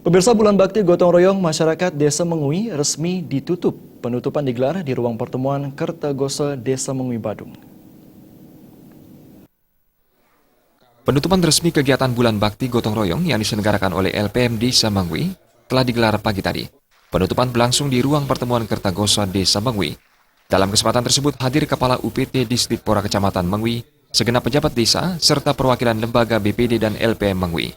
Pemirsa, Bulan Bakti Gotong Royong Masyarakat Desa Mengui resmi ditutup. Penutupan digelar di ruang pertemuan Kertagosa Desa Mengui, Badung. Penutupan resmi kegiatan Bulan Bakti Gotong Royong yang diselenggarakan oleh LPM Desa Mengui telah digelar pagi tadi. Penutupan berlangsung di ruang pertemuan Kertagosa Desa Mengui. Dalam kesempatan tersebut hadir Kepala UPT Disdikpora Kecamatan Mengui, segenap pejabat desa, serta perwakilan lembaga BPD dan LPM Mengui.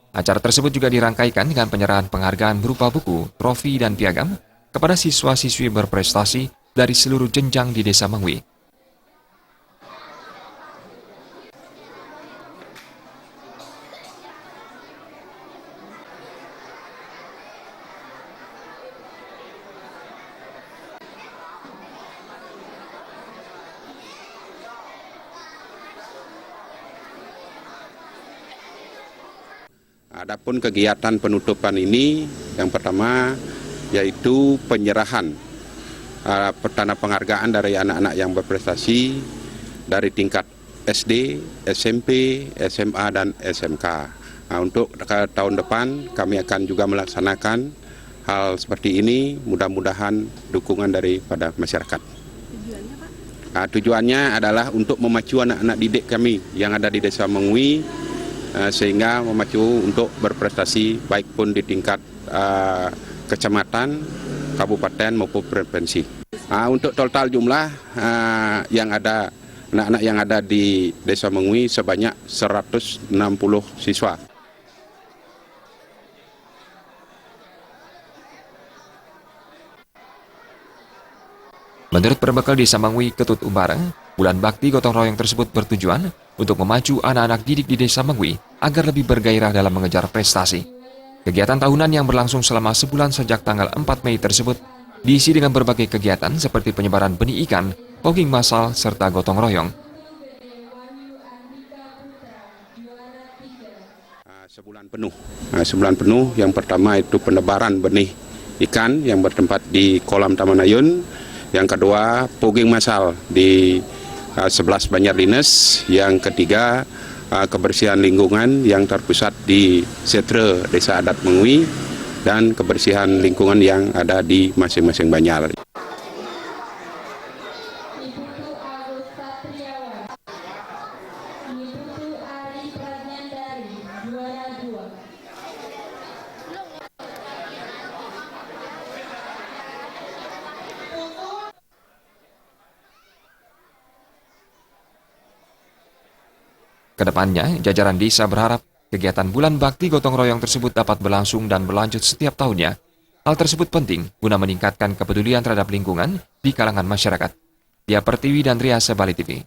Acara tersebut juga dirangkaikan dengan penyerahan penghargaan berupa buku, trofi, dan piagam kepada siswa-siswi berprestasi dari seluruh jenjang di Desa Mengui. Adapun kegiatan penutupan ini, yang pertama yaitu penyerahan tanda penghargaan dari anak-anak yang berprestasi dari tingkat SD, SMP, SMA, dan SMK. Untuk tahun depan kami akan juga melaksanakan hal seperti ini, mudah-mudahan dukungan daripada masyarakat. Tujuannya adalah untuk memacu anak-anak didik kami yang ada di Desa Mengui, sehingga memacu untuk berprestasi baik pun di tingkat kecamatan, kabupaten maupun provinsi. Untuk total jumlah yang ada anak-anak yang ada di Desa Mengui sebanyak 160 siswa. Menurut Perbekal Desa Mengui Ketut Umbara, Bulan Bakti Gotong Royong tersebut bertujuan untuk memacu anak-anak didik di Desa Mengui agar lebih bergairah dalam mengejar prestasi. Kegiatan tahunan yang berlangsung selama sebulan sejak tanggal 4 Mei tersebut diisi dengan berbagai kegiatan seperti penyebaran benih ikan, fogging massal, serta gotong royong. Sebulan penuh. Yang pertama itu penebaran benih ikan yang bertempat di kolam Taman Ayun. Yang kedua, fogging massal di 11 Banjar Dinas. Yang ketiga, kebersihan lingkungan yang terpusat di Setre Desa Adat Mengui dan kebersihan lingkungan yang ada di masing-masing banjar. Kedepannya, jajaran desa berharap kegiatan Bulan Bakti Gotong Royong tersebut dapat berlangsung dan berlanjut setiap tahunnya. Hal tersebut penting guna meningkatkan kepedulian terhadap lingkungan di kalangan masyarakat. Dia Pertiwi dan Riasa Bali TV.